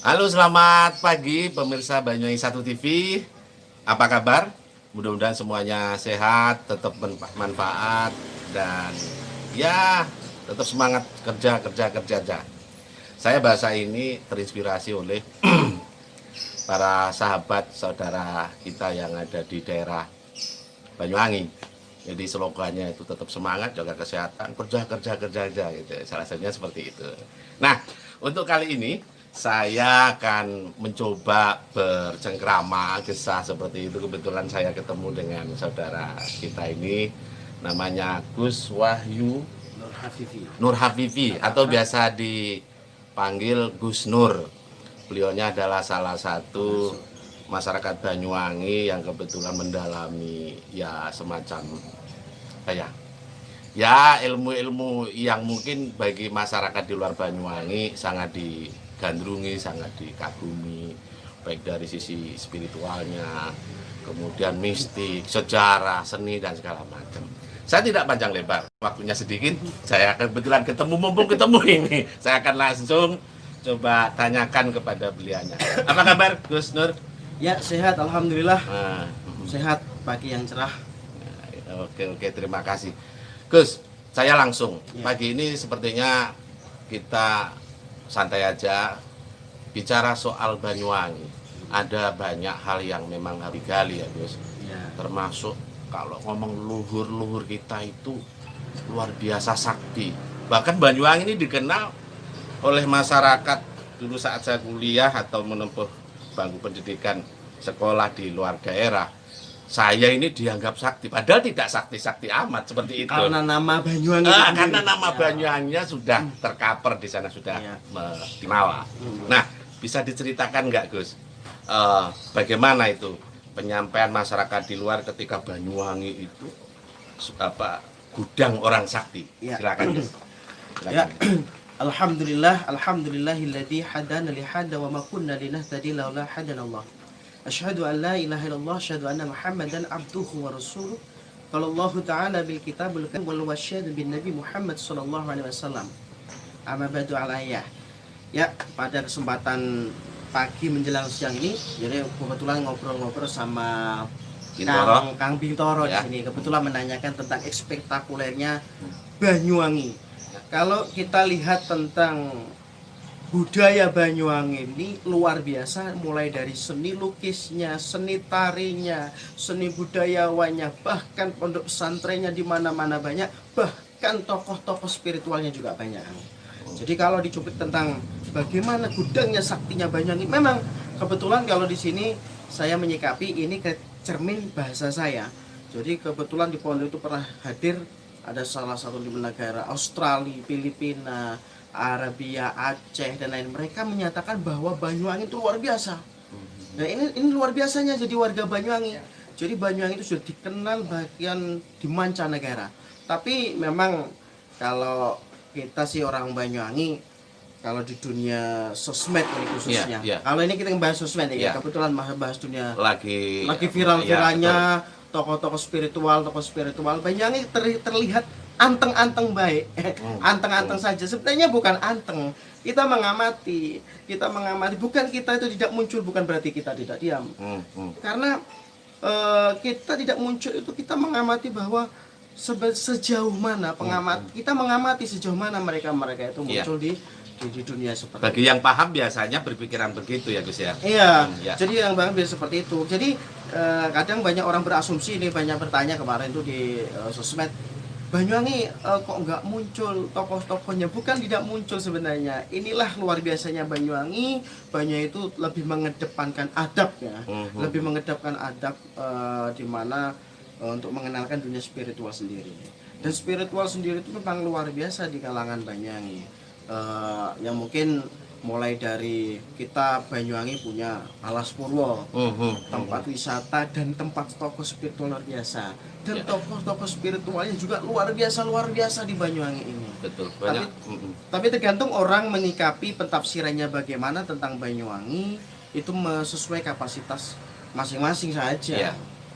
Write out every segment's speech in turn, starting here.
Halo, selamat pagi pemirsa Banyuwangi 1 TV. Apa kabar? Mudah-mudahan semuanya sehat, tetap bermanfaat dan ya tetap semangat kerja. Saya bahasa ini terinspirasi oleh para sahabat saudara kita yang ada di daerah Banyuwangi. Jadi slogannya itu tetap semangat, jaga kesehatan, kerja gitu. Salah satunya seperti itu. Nah, untuk kali ini saya akan mencoba bercengkrama kisah seperti itu. Kebetulan saya ketemu dengan saudara kita ini, namanya Gus Wahyu Nur Hafifi atau biasa dipanggil Gus Nur. Beliaunya adalah salah satu masyarakat Banyuwangi yang kebetulan mendalami ya semacam ilmu-ilmu yang mungkin bagi masyarakat di luar Banyuwangi sangat digandrungi, sangat dikagumi, baik dari sisi spiritualnya, kemudian mistik, sejarah, seni dan segala macam. Saya tidak panjang lebar, waktunya sedikit. Saya akan kebetulan mumpung ketemu ini, saya akan langsung coba tanyakan kepada beliaunya. Apa kabar, Gus Nur? Ya, sehat, alhamdulillah. Sehat, pagi yang cerah. Oke, terima kasih. Gus, saya langsung. Pagi ini sepertinya kita santai aja bicara soal Banyuwangi. Ada banyak hal yang memang harus digali ya, Gus. Termasuk kalau ngomong luhur kita itu luar biasa sakti. Bahkan Banyuwangi ini dikenal oleh masyarakat dulu saat saya kuliah atau menempuh bangku pendidikan sekolah di luar daerah, saya ini dianggap sakti, padahal tidak sakti-sakti amat seperti itu. Karena nama Banyuwangi. Karena nama Banyuwanginya sudah tercover di sana, sudah dikenal. Nah, bisa diceritakan nggak, Gus? Bagaimana itu penyampaian masyarakat di luar ketika Banyuwangi itu gudang orang sakti? Silakan, Gus. Ya. Alhamdulillahilladzi hadana li hada wa ma kunna linahtadiya laula hadanallah. Asyhadu an la ilaha illallah, asyhadu anna Muhammadan abduhu wa rasuluh. Qala Allah Ta'ala bil kitabul karim wal wasyhadu bin Nabi Muhammad sallallahu alaihi wasallam. Amma ba'du alayya. Ya, pada kesempatan pagi menjelang siang ini, jadi kebetulan ngobrol-ngobrol sama Kang Bintoro di sini. Kebetulan menanyakan tentang spektakulernya Banyuwangi. Kalau kita lihat tentang budaya Banyuwangi ini luar biasa, mulai dari seni lukisnya, seni tarinya, seni budayawannya, bahkan pondok pesantrennya di mana-mana banyak, bahkan tokoh-tokoh spiritualnya juga banyak. Jadi kalau dicuplik tentang bagaimana gudangnya saktinya Banyuwangi, memang kebetulan kalau di sini saya menyikapi ini ke cermin bahasa saya. Jadi kebetulan di pondok itu pernah hadir, ada salah satu di negara Australia, Filipina, Arabia, Aceh dan lain. Mereka menyatakan bahwa Banyuwangi itu luar biasa. Nah, ini luar biasanya jadi warga Banyuwangi. Jadi Banyuwangi itu sudah dikenal bagian di mancanegara. Tapi memang kalau kita sih orang Banyuwangi, kalau di dunia sosmed ini khususnya. Kalau ini kita bahas sosmed ya, kebetulan bahas dunia lagi viral-viralnya. Tokoh-tokoh spiritual Banyuwangi terlihat anteng-anteng baik, anteng-anteng saja. Sebenarnya bukan anteng. Kita mengamati, bukan kita itu tidak muncul, bukan berarti kita tidak diam. Karena kita tidak muncul itu kita mengamati bahwa sejauh mana kita mengamati sejauh mana mereka itu muncul di dunia seperti bagi itu. Yang paham biasanya berpikiran begitu ya, Gus ya. Iya. Jadi yang paham biasa seperti itu. Jadi kadang banyak orang berasumsi, ini banyak bertanya kemarin itu di sosmed, Banyuwangi kok nggak muncul tokoh-tokohnya? Bukan tidak muncul sebenarnya. Inilah luar biasanya Banyuwangi. Banyuwangi itu lebih mengedepankan adab ya, lebih mengedepankan adab di mana untuk mengenalkan dunia spiritual sendiri. Dan spiritual sendiri itu memang luar biasa di kalangan Banyuwangi. Yang mungkin mulai dari kita Banyuwangi punya Alas Purwo, tempat wisata dan tempat tokoh spiritual luar biasa, dan tokoh-tokoh spiritualnya juga luar biasa di Banyuwangi ini. Betul, banyak. Tapi tergantung orang menyikapi pentafsirannya bagaimana tentang Banyuwangi, itu sesuai kapasitas masing-masing saja.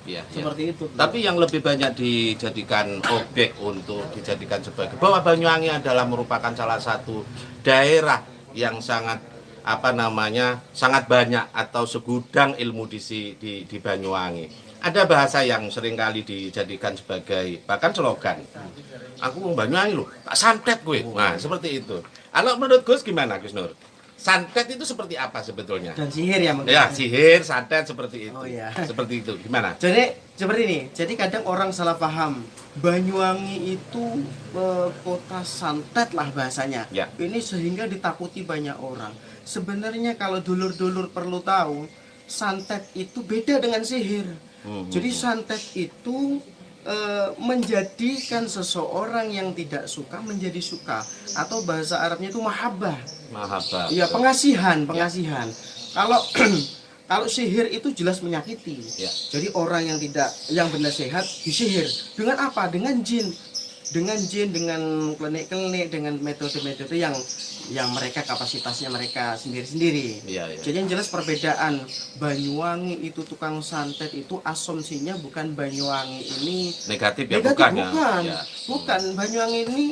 Seperti itu. Tapi yang lebih banyak dijadikan objek untuk dijadikan sebagai bahwa Banyuwangi adalah merupakan salah satu daerah yang sangat apa namanya sangat banyak atau segudang ilmu di Banyuwangi. Ada bahasa yang seringkali dijadikan sebagai bahkan slogan. Aku wong Banyuwangi loh, tak santet gue. Nah, seperti itu. Kalau menurut Gus gimana, Gus Nur? Santet itu seperti apa sebetulnya? Dan sihir ya mungkin. Ya, sihir, santet seperti itu. Oh iya. Seperti itu. Gimana? Jadi seperti ini. Jadi kadang orang salah paham. Banyuwangi itu kota santet lah bahasanya. Ya. Ini sehingga ditakuti banyak orang. Sebenarnya kalau dulur-dulur perlu tahu, santet itu beda dengan sihir. Jadi santet itu menjadikan seseorang yang tidak suka menjadi suka, atau bahasa Arabnya itu mahabbah. Mahabbah. Iya, pengasihan. Kalau kalau sihir itu jelas menyakiti. Ya. Jadi orang yang benar sehat disihir dengan apa? Dengan jin, dengan klinik-klinik, dengan metode-metode yang mereka kapasitasnya mereka sendiri-sendiri. Iya, iya. Jadi yang jelas perbedaan Banyuwangi itu tukang santet itu asumsinya bukan Banyuwangi ini Negatif ya, negatif, bukan ya? bukan. Ya. Bukan. Banyuwangi ini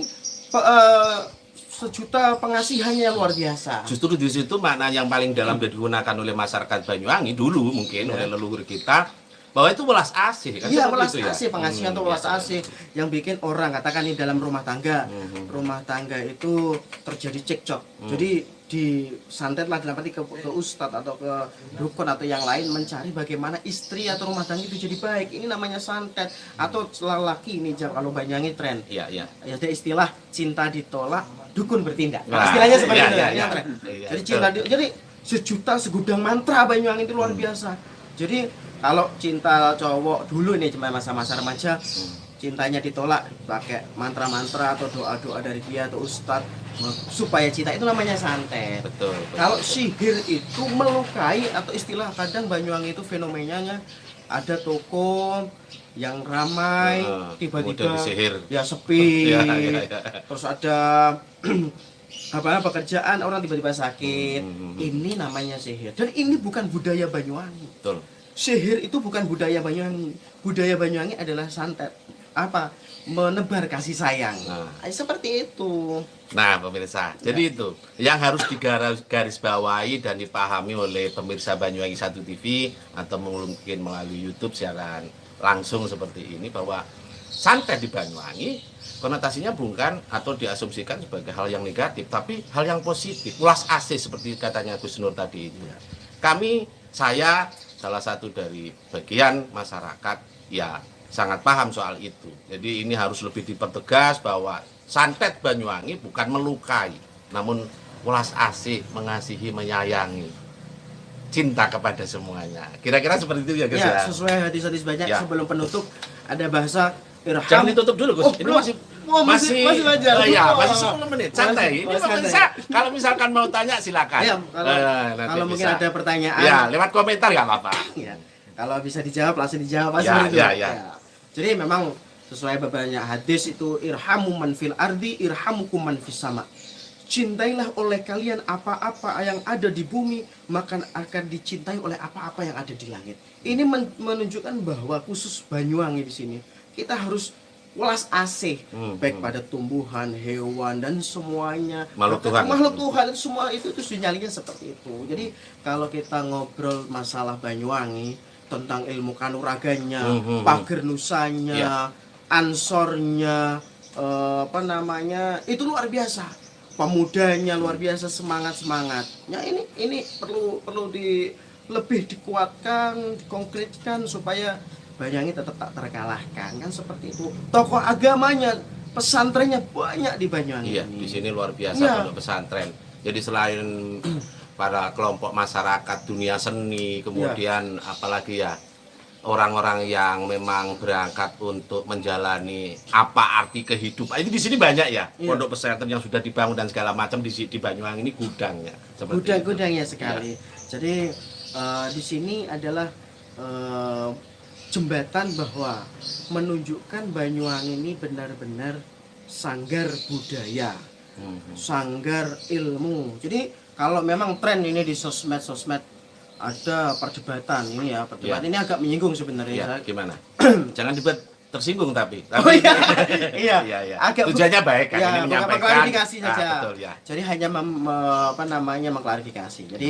sejuta pengasihannya luar biasa. Justru di situ makna yang paling dalam digunakan oleh masyarakat Banyuwangi dulu mungkin oleh leluhur kita, bahwa itu welas asih kan. Iya, seperti welas itu ya? asih, pengasihan atau welas biasa. asih yang bikin orang katakan ini dalam rumah tangga. Rumah tangga itu terjadi cekcok. Jadi disantetlah dalam arti ke ustadz atau ke dukun atau yang lain mencari bagaimana istri atau rumah tangga itu jadi baik. Ini namanya santet. Atau lelaki ini kalau Banyuwangi tren. Iya, iya. Ada istilah cinta ditolak, dukun bertindak. Wah, Istilahnya seperti iya, itu iya, ya. iya. Tren. Iya, Jadi betul. jadi sejuta segudang mantra Banyuwangi itu luar biasa. Jadi kalau cinta cowok dulu nih cuma masa-masa remaja, cintanya ditolak pakai mantra-mantra atau doa-doa dari dia atau ustadz supaya cinta, itu namanya santet. Betul. Kalau sihir itu melukai, atau istilah kadang Banyuwangi itu fenomenanya ada toko yang ramai tiba-tiba kemudian disihir. ya sepi. Ya, ya, ya. Terus ada pekerjaan orang tiba-tiba sakit. Ini namanya sihir. Dan ini bukan budaya Banyuwangi. Betul. Sihir itu bukan budaya Banyuwangi. Budaya Banyuwangi adalah santet. Apa? Menebar kasih sayang. Seperti itu. Nah, pemirsa, jadi itu yang harus digarisbawahi dan dipahami oleh pemirsa Banyuwangi 1 TV atau mungkin melalui YouTube secara langsung seperti ini, bahwa santet di Banyuwangi konotasinya bukan atau diasumsikan sebagai hal yang negatif, tapi hal yang positif, ulas asih seperti katanya Gus Nur tadi itu. Saya salah satu dari bagian masyarakat ya sangat paham soal itu. Jadi ini harus lebih dipertegas bahwa santet Banyuwangi bukan melukai, namun welas asih, mengasihi, menyayangi, cinta kepada semuanya. Kira-kira seperti itu ya, guys Ya, ya. sesuai hadis-hadis banyak. Ya. Sebelum penutup ada bahasa irham. Jangan ditutup dulu, Gus. Oh, Ini belum. masih wajar. ya, Oh. masih 10 menit. Santai. Ini Masih pemirsa, kalau misalkan mau tanya silakan. Ya, Nanti kalau mungkin bisa. ada pertanyaan. Ya, lewat komentar nggak apa-apa. Ya, kalau bisa dijawab langsung dijawab. Ya, seperti itu. ya. Jadi memang sesuai banyak hadis itu irhamu man fil ardi irhamukum man fis sama. Cintailah oleh kalian apa-apa yang ada di bumi, maka akan dicintai oleh apa-apa yang ada di langit. Ini menunjukkan bahwa khusus Banyuwangi di sini kita harus welas asih baik pada tumbuhan, hewan dan semuanya. Makhluk Tuhan. Makhluk Tuhan itu semua itu sinyalnya seperti itu. Jadi kalau kita ngobrol masalah Banyuwangi tentang ilmu kanuraganya, pager nusanya, ansornya, itu luar biasa. Pemudanya luar biasa, semangatnya ini perlu lebih dikuatkan, dikonkretkan supaya Banyuwangi tetap tak terkalahkan, kan seperti itu. Tokoh agamanya, pesantrennya banyak di Banyuwangi. Iya, ini. di sini luar biasa Ya. pondok pesantren. Jadi selain para kelompok masyarakat dunia seni, kemudian apalagi ya orang-orang yang memang berangkat untuk menjalani apa arti kehidupan. Ini di sini banyak ya, Iya. pondok pesantren yang sudah dibangun dan segala macam di Banyuwangi ini gudangnya. Seperti itu. Gudang-gudangnya sekali. Jadi di sini adalah jembatan bahwa menunjukkan Banyuwangi ini benar-benar sanggar budaya, sanggar ilmu. Jadi kalau memang tren ini di sosmed ada perdebatan ini ya, perdebatan ini agak menyinggung sebenarnya. Ya, gimana? Jangan tersinggung tapi Oh iya, iya, iya, iya. agak Tujuannya baik kan, ya, ini bukan menyampaikan. mengklarifikasi saja. Betul ya. Jadi hanya apa namanya mengklarifikasi. Jadi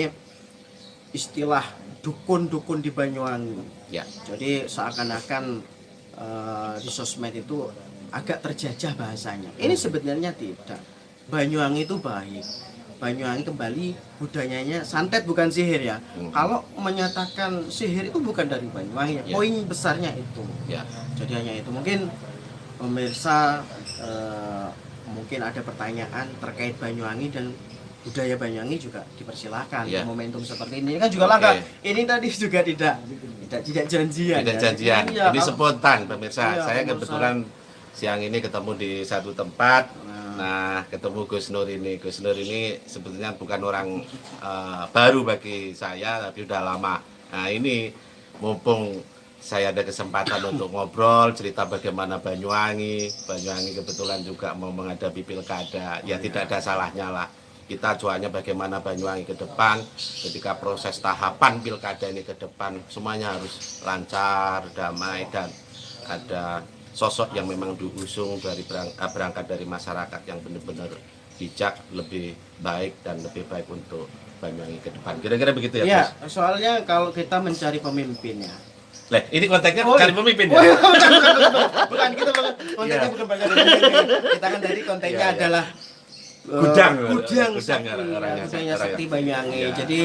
istilah dukun-dukun di Banyuwangi. Ya. Jadi seakan-akan di sosmed itu agak terjajah bahasanya. Ini sebenarnya tidak. Banyuwangi itu baik. Banyuwangi kembali budayanya santet bukan sihir ya. Kalau menyatakan sihir itu bukan dari Banyuwangi. Ya. Poin besarnya itu. Ya. Jadi hanya itu. Mungkin pemirsa mungkin ada pertanyaan terkait Banyuwangi dan budaya Banyuwangi juga dipersilahkan. Ya. Momentum seperti ini kan juga Oke. langka. Ini tadi juga tidak janjian. Tidak ya. janjian. Iya, Ini kalau- spontan pemirsa. Iya, Saya pemirsa. kebetulan siang ini ketemu di satu tempat. Nah, ketemu Gus Nur ini. Gus Nur ini sebetulnya bukan orang baru bagi saya, tapi udah lama. Nah, ini mumpung saya ada kesempatan untuk ngobrol, cerita bagaimana Banyuwangi. Banyuwangi kebetulan juga mau menghadapi pilkada. Ya tidak ada salahnya lah. Kita cuanya bagaimana Banyuwangi ke depan, ketika proses tahapan pilkada ini ke depan, semuanya harus lancar, damai, dan ada sosok yang memang diusung dari berangkat dari masyarakat yang benar-benar bijak, lebih baik dan lebih baik untuk Banyuwangi ke depan. Kira-kira begitu ya, Iya, Gus? soalnya kalau kita mencari pemimpin ya. Lah, ini konteksnya Oh, cari pemimpin Oh, ya? iya, bukan kita kontennya Iya. bukan banyuwangi pemimpin. Kita kan tadi kontennya Iya, iya. adalah Gudang gudang sakti, orangnya orangnya sakti sakti. Banyuwangi. Iya. Jadi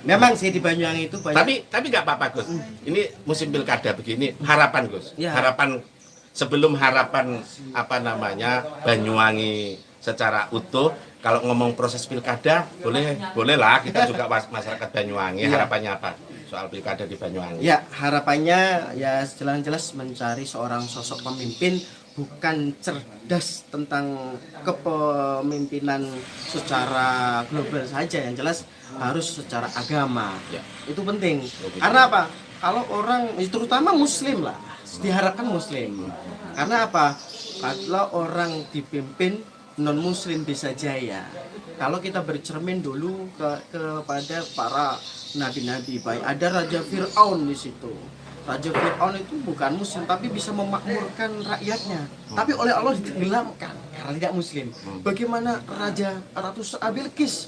memang sih di Banyuwangi itu banyak. Tapi nggak apa-apa, Gus. Ini musim pilkada begini, harapan, Gus. Ya. Harapan sebelum harapan apa namanya Banyuwangi secara utuh. Kalau ngomong proses pilkada, bolehlah kita juga masyarakat Banyuwangi. Ya. Harapannya apa soal pilkada di Banyuwangi? Ya, harapannya ya jelas-jelas mencari seorang sosok pemimpin bukan cerdas tentang kepemimpinan secara global saja, yang jelas harus secara agama. Ya. Itu penting. Oke. Karena apa? Kalau orang terutama muslim lah, diharapkan muslim. Karena apa? Kalau orang dipimpin non muslim bisa jaya. Kalau kita bercermin dulu kepada para nabi-nabi baik, ada Raja Fir'aun di situ. Raja Fir'aun itu bukan muslim tapi bisa memakmurkan rakyatnya. Tapi oleh Allah ditenggelamkan karena tidak muslim. Bagaimana Raja Ratu Bilqis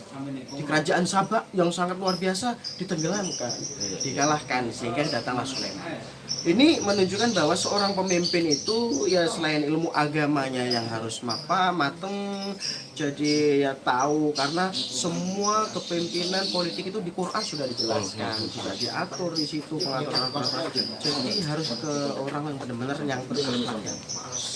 di kerajaan Sabak yang sangat luar biasa ditenggelamkan, dikalahkan sehingga datanglah Sulaiman. Ini menunjukkan bahwa seorang pemimpin itu ya selain ilmu agamanya yang harus mateng, jadi ya tahu, karena semua kepemimpinan politik itu di Quran sudah dijelaskan, sudah diatur di situ pengaturan. Jadi harus ke orang yang benar-benar yang berakhlak.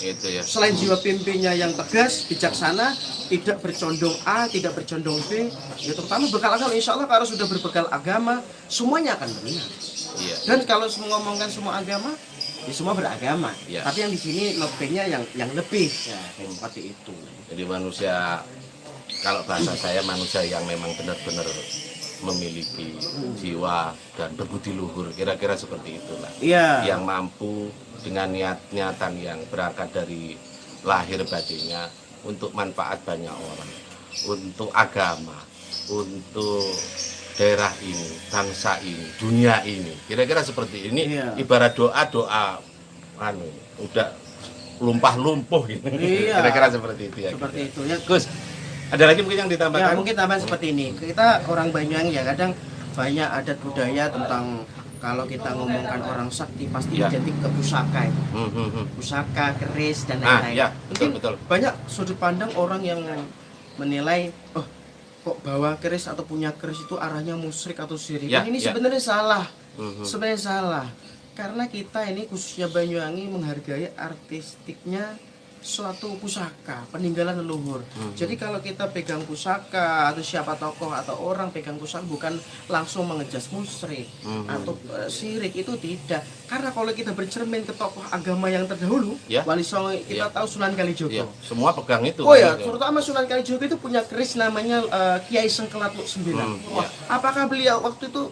Itu ya. Selain jiwa pimpinnya yang tegas, bijaksana, tidak bercondong A, tidak bercondong B, ya terutama bekal agama. Insya Allah kalau sudah berbekal agama, semuanya akan benar. Iya. Dan kalau ngomongkan semua agama, ya semua beragama. Ya. Tapi yang di sini lebihnya yang lebih, ya seperti itu. Jadi manusia, kalau bahasa saya manusia yang memang benar-benar memiliki jiwa dan berbudi luhur, kira-kira seperti itulah. Iya. Yang mampu dengan niatan yang berangkat dari lahir batinnya untuk manfaat banyak orang, untuk agama, untuk daerah ini, bangsa ini, dunia ini. Kira-kira seperti ini. Iya. Ibarat doa udah lumpah-lumpuh gitu. Iya. Kira-kira seperti itu ya. Seperti gitu. itu ya. Gus, ada lagi mungkin yang Ya ditambahkan? mungkin tambahan seperti ini. Kita orang Banyuwangi ya kadang banyak adat budaya tentang kalau kita ngomongkan orang sakti pasti Ya. identik ke pusaka itu. Pusaka, keris dan lain-lain. ya, Mungkin betul. banyak sudut pandang orang yang menilai, oh kok bawa keris atau punya keris itu arahnya musyrik atau syirik. Ya, Ini ya. sebenarnya salah. Mhm. Sebenarnya salah. Karena kita ini khususnya Banyuwangi menghargai artistiknya suatu pusaka, peninggalan leluhur. Jadi kalau kita pegang pusaka atau siapa tokoh atau orang pegang pusaka bukan langsung mengejas musyrik atau syirik, itu tidak. Karena kalau kita bercermin ke tokoh agama yang terdahulu, Ya. Wali Songo kita Ya. tahu Sunan Kalijogo. Iya, semua pegang itu. Oh ya, Gitu. terutama Sunan Kalijogo itu punya keris namanya Kiai Sengkelatuk 9. Wah, ya. apakah beliau waktu itu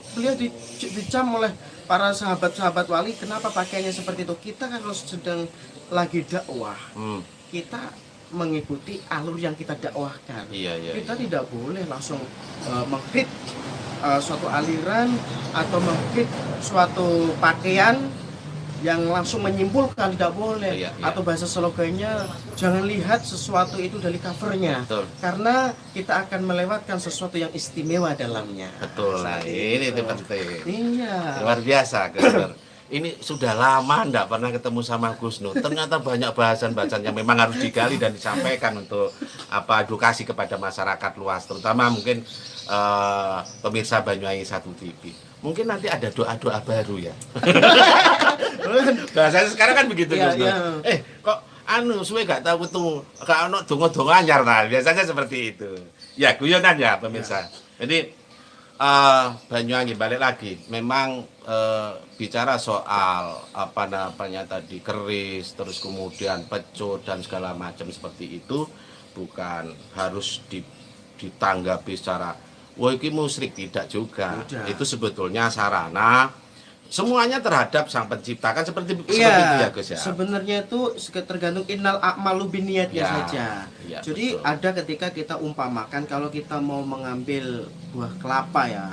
dicam oleh para sahabat-sahabat wali, kenapa pakaiannya seperti itu? Kita kan kalau sedang lagi dakwah, kita mengikuti alur yang kita dakwahkan. Iya. Kita tidak boleh langsung menghit suatu aliran atau menghit suatu pakaian yang langsung menyimpulkan, tidak boleh. Iya. Atau bahasa slogannya, jangan lihat sesuatu itu dari covernya, Betul. karena kita akan melewatkan sesuatu yang istimewa dalamnya. Betul lah, ini itu penting. Iya. Luar biasa, Gus Nur. Ini sudah lama enggak pernah ketemu sama Gus Nur. Ternyata banyak bahasan-bahasan yang memang harus digali dan disampaikan untuk edukasi kepada masyarakat luas, terutama mungkin pemirsa Banyuwangi 1 TV. Mungkin nanti ada doa-doa baru ya. Bahasanya sekarang kan begitu, Iya, Gus Nur. iya. Kok suwe gak tahu ketemu gak ono donga-donga anyar, nah biasanya seperti itu. Ya, guyonan ya pemirsa. Jadi Banyuwangi balik lagi, memang bicara soal apa namanya tadi keris, terus kemudian pecut dan segala macam seperti itu bukan harus ditanggapi secara wah ini musyrik, tidak juga. Tidak. Itu sebetulnya sarana semuanya terhadap Sang Pencipta, kan seperti itu Iya, ya Gus ya. sebenarnya itu tergantung innal a'malu binniyatnya Ya, saja. ya, Jadi betul. ada ketika kita umpamakan kalau kita mau mengambil buah kelapa ya.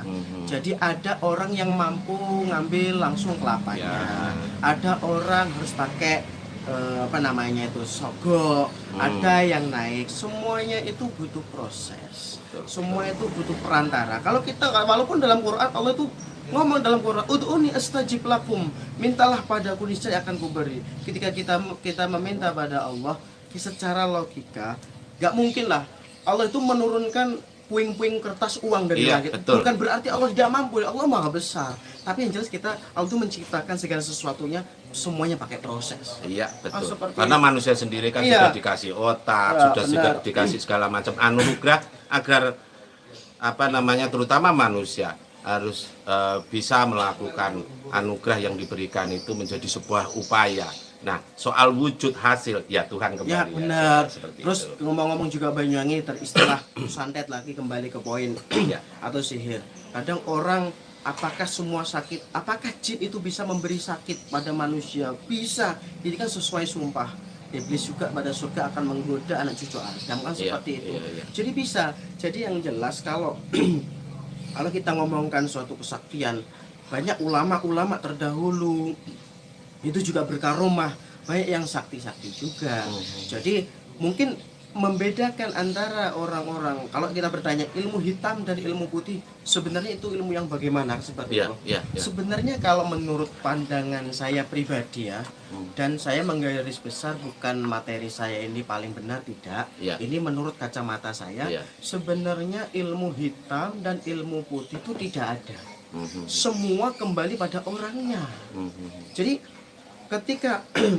Jadi ada orang yang mampu ngambil langsung kelapanya. Ya. Ada orang harus pakai apa namanya itu sogok. Ada yang naik. Semuanya itu butuh proses. Betul. Semua itu butuh perantara. Kalau kita walaupun dalam Quran Allah itu ngomong dalam Quran, ud'uni astajib lakum, mintalah padaku niscaya akan kuberi. Ketika kita meminta pada Allah, secara logika nggak mungkin lah Allah itu menurunkan puing-puing kertas uang dari Iya, langit. betul. Bukan berarti Allah tidak mampu, Allah maha besar. Tapi yang jelas Allah itu menciptakan segala sesuatunya semuanya pakai proses. Iya, betul. seperti Karena manusia sendiri kan Iya. sudah dikasih otak, Ya, sudah benar. dikasih segala macam anugerah agar apa namanya terutama manusia harus bisa melakukan anugerah yang diberikan itu menjadi sebuah upaya. Nah, soal wujud hasil ya Tuhan kembali. Ya benar. Seperti Terus itu. ngomong-ngomong juga Banyuwangi teristilah santet lagi kembali ke poin Ya. atau sihir. Kadang orang apakah semua sakit, apakah jin itu bisa memberi sakit pada manusia? Bisa. Jadi kan sesuai sumpah. Iblis juga pada surga akan menggoda anak cucu Adam kan Iya, seperti itu. iya, iya. Jadi bisa. Jadi yang jelas kalau kalau kita ngomongkan suatu kesaktian, banyak ulama-ulama terdahulu itu juga berkaromah, banyak yang sakti-sakti juga. Jadi mungkin membedakan antara orang-orang, kalau kita bertanya ilmu hitam dan ilmu putih, sebenarnya itu ilmu yang bagaimana seperti Iya, itu. iya, iya. Sebenarnya kalau menurut pandangan saya pribadi ya, dan saya menggaris besar bukan materi saya ini paling benar, tidak. Iya. Ini menurut kacamata saya, Iya. sebenarnya ilmu hitam dan ilmu putih itu tidak ada. Mhm, Semua kembali pada orangnya. mhm. Jadi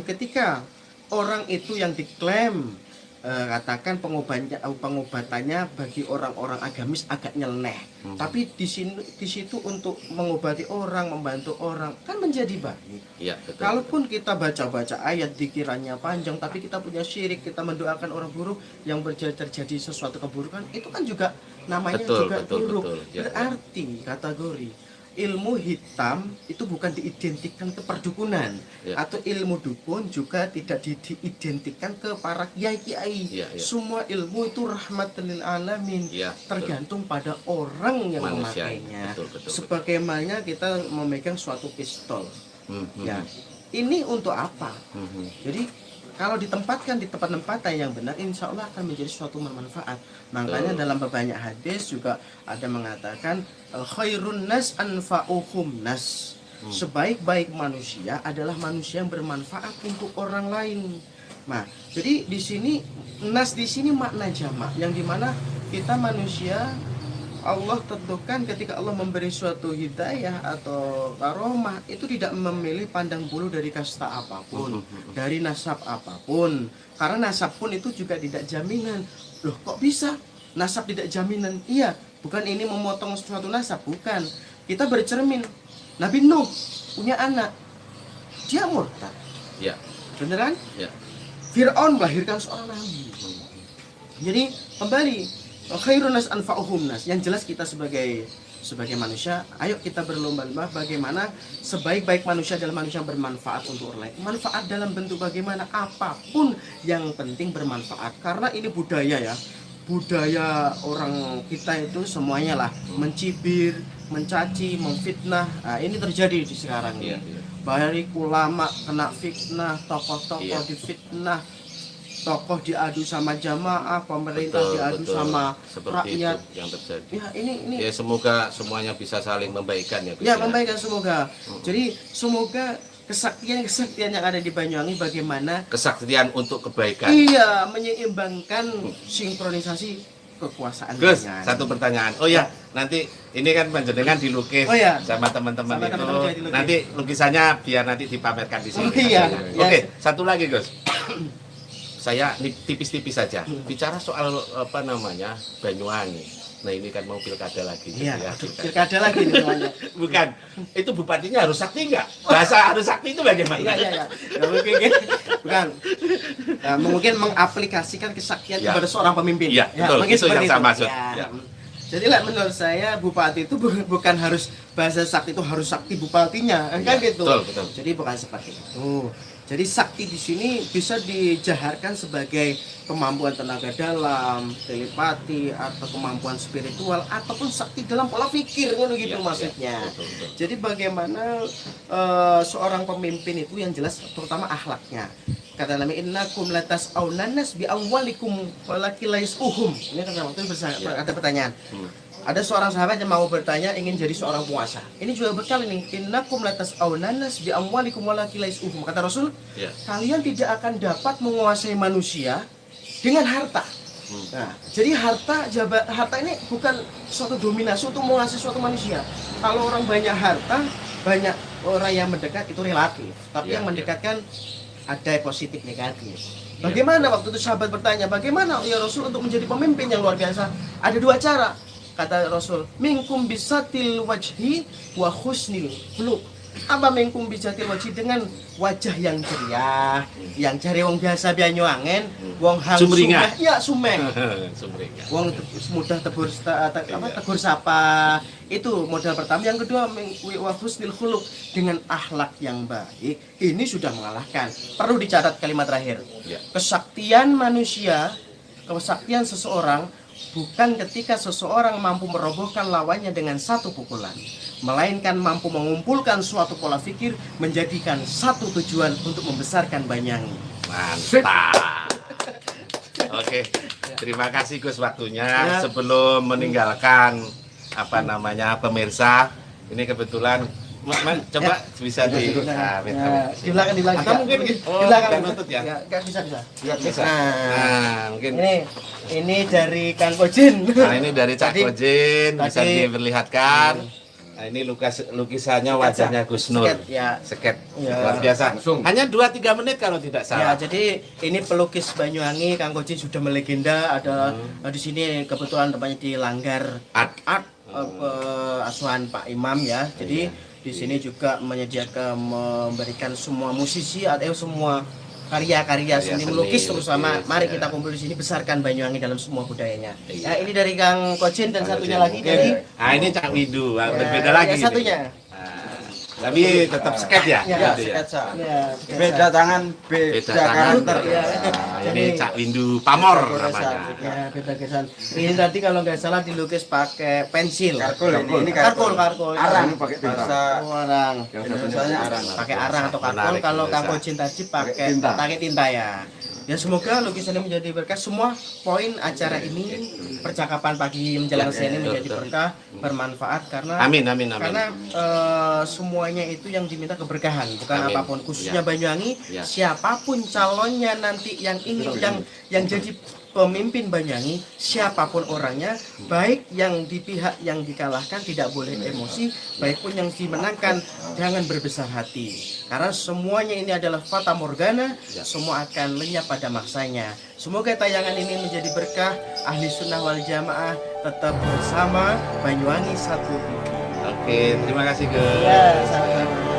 ketika orang itu yang diklaim katakan pengobatannya bagi orang-orang agamis agak nyeleneh, tapi di situ untuk mengobati orang, membantu orang kan menjadi baik. Iya, betul. Kalaupun kita baca-baca ayat dikiranya panjang, tapi kita punya syirik, kita mendoakan orang buruk yang terjadi sesuatu keburukan, itu kan juga namanya Betul, juga betul, buruk. betul. Ya, ya. Berarti kategori ilmu hitam itu bukan diidentikan ke perdukunan, Ya. atau ilmu dukun juga tidak diidentikan ke para kiai-kiai. Ya, ya. Semua ilmu itu rahmatan lil alamin, Ya, betul. tergantung pada orang yang Manusia. memakainya. Betul, betul, betul. Sebagaimana kita memegang suatu pistol. Mhm, Ya, ini untuk apa? mhm. Jadi kalau ditempatkan di tempat-tempat yang benar, insya Allah akan menjadi suatu bermanfaat. Makanya dalam banyak hadis juga ada mengatakan khairun nas anfa'uhum nas. Sebaik-baik manusia adalah manusia yang bermanfaat untuk orang lain. Nah, jadi di sini nas di sini makna jamak, yang dimana kita manusia Allah tentukan ketika Allah memberi suatu hidayah atau karomah itu tidak memilih pandang bulu dari kasta apapun, dari nasab apapun. Karena nasab pun itu juga tidak jaminan. Loh, kok bisa nasab tidak jaminan? Iya, bukan ini memotong suatu nasab, bukan. Kita bercermin. Nabi Nuh punya anak, dia murtad. Ya, Beneran? ya. Fir'aun melahirkan seorang nabi. Jadi kembali khairun nas anfa'uhum nas. Yang jelas kita sebagai manusia, ayo kita berlomba-lomba bagaimana sebaik-baik manusia adalah manusia yang bermanfaat untuk orang lain. Manfaat dalam bentuk bagaimana, apapun yang penting bermanfaat. Karena ini budaya ya. Budaya orang kita itu semuanya lah mencibir, mencaci, memfitnah. Nah, ini terjadi di sekarang Iya, ini. iya. Baik ulama kena fitnah, tokoh-tokoh Iya. difitnah, tokoh diadu sama jamaah, pemerintah diadu sama seperti rakyat. itu yang terjadi. Ya ini Ya semoga semuanya bisa saling membaikan ya Gus. ya membaikkan semoga. Jadi semoga kesaktian yang ada di Banyuwangi bagaimana Kesaktian untuk kebaikan. iya menyeimbangkan sinkronisasi kekuasaan Gus, Banyuwangi. satu pertanyaan. Oh ya, nanti ini kan panjenengan dilukis Oh ya. sama teman-teman Sama itu. teman-teman juga dilukis. Nanti lukisannya biar nanti dipamerkan di sini. Oh iya. Oke, Ya. satu lagi Gus. Saya tipis-tipis saja. Bicara soal apa namanya Banyuwangi. Nah ini kan mau pilkada lagi. gitu Iya, ya. pilkada lagi nih semuanya. Bukan, itu bupatinya harus sakti nggak? Bahasa harus sakti itu bagaimana? Iya, iya, iya. Ya, mungkin bukan. Ya, mungkin mengaplikasikan kesaktian Ya. kepada seorang pemimpin. Iya, betul. mungkin Itu yang seperti saya maksud. Ya. Ya. Jadi lah menurut saya bupati itu bukan harus bahasa sakti itu harus sakti bupatinya, kan Iya, gitu. betul, betul. Jadi bukan seperti itu. Jadi sakti di sini bisa dijaharkan sebagai kemampuan tenaga dalam, telepati atau kemampuan spiritual ataupun sakti dalam pola pikir kan gitu Iya, maksudnya. iya, betul, betul. Jadi bagaimana seorang pemimpin itu yang jelas terutama akhlaknya. Kata Nabi innakum latas aunanas bi awwalikum walakilais uhum. Ini kan waktu itu ada pertanyaan. Ada seorang sahabat yang mau bertanya ingin jadi seorang penguasa. Ini juga bekal ini. Innakum latas aunanas bi amwalikum walakilais uhum. Kata Rasul, Ya. kalian tidak akan dapat menguasai manusia dengan harta. Nah, jadi harta ini bukan suatu dominasi untuk menguasai suatu manusia. Kalau orang banyak harta, banyak orang yang mendekat itu relatif. Tapi Ya, yang ya. mendekatkan ada positif negatif. Bagaimana waktu itu sahabat bertanya, bagaimana ya Rasul untuk menjadi pemimpin yang luar biasa? Ada dua cara. Kata Rasul, minkum bisatil wajhi wa husnil khuluq. Apa minkum bisatil wajhi dengan wajah yang ceria, yang cari wong biasa Banyuwangen, wong halus Sumringah. ya sumeng. Sumringah. Wong mudah tegur sapa. Itu modal pertama. Yang kedua wa husnil khuluq, dengan akhlak yang baik. Ini sudah mengalahkan. Perlu dicatat kalimat terakhir. Ya. Kesaktian manusia, kesaktian seseorang bukan ketika seseorang mampu merobohkan lawannya dengan satu pukulan, melainkan mampu mengumpulkan suatu pola pikir menjadikan satu tujuan untuk membesarkan Banyuwangi. Mantap. Oke, terima kasih Gus waktunya. Ya. Sebelum meninggalkan apa namanya pemirsa, ini kebetulan coba bisa di Dilakan Atau mungkin dilakan nutut ya. bisa. Bisa. Nah, Nah, mungkin ini dari Kang Kojin. nah ini dari Cak Tadi- Kojin bisa tadi- diperlihatkan. Nah, ini lukisannya wajahnya Gus Nur. Sket, ya. Sket. Ya. Luar biasa. Hanya 2-3 menit kalau tidak Ya, salah. jadi ini pelukis Banyuwangi, Kang Kojin sudah melegenda. Ada di sini kebetulan tempatnya di Langgar Art. asuhan Pak Imam ya. Jadi di sini juga menyediakan memberikan semua musisi atau semua karya-karya seni seni, melukis terutama. lukis, Mari ya. kita kumpul di sini besarkan Banyuwangi dalam semua budayanya. Iya. Ya, ini dari Kang Kojin dan Kang satunya Kojin. lagi Mungkin. dari Nah, ini Cak Windu. Ya, Berbeda lagi. yang ini. satunya. Nah, tapi tetap sket ya. Ya, Gitu sketsa. Ya, Beda tangan, beda Beda tangan. karakter, ya. Nah, ini Jadi- Cak Windu Pamor Kesan. namanya. Ya, beda kesan. Ini tadi kalau nggak salah dilukis pakai pensil. Karkul ini Karkul. Arang pakai bahasa Orang. Indonesianya arang. Pakai arang atau karkul. Menarik, Kalau Kang biasa. Kojin tadi pakai Pakai tinta. tinta ya. Ya semoga lukisan ini menjadi berkah. Semua poin acara ini, percakapan pagi menjelang siang ini menjadi betul. berkah, bermanfaat karena Amin, amin, amin. karena semuanya itu yang diminta keberkahan, bukan Amin. apapun. Khususnya Ya. Banyuwangi, Ya. siapapun calonnya nanti yang ingin yang jadi pemimpin Banyuwangi, siapapun orangnya, baik yang di pihak yang dikalahkan tidak boleh emosi, baik pun yang dimenangkan jangan berbesar hati. Karena semuanya ini adalah fata morgana, semua akan lenyap pada masanya. Semoga tayangan ini menjadi berkah. Ahli sunnah wal jamaah tetap bersama Banyuwangi 1 TV. Oke, terima kasih Gus. Ya, sama-sama.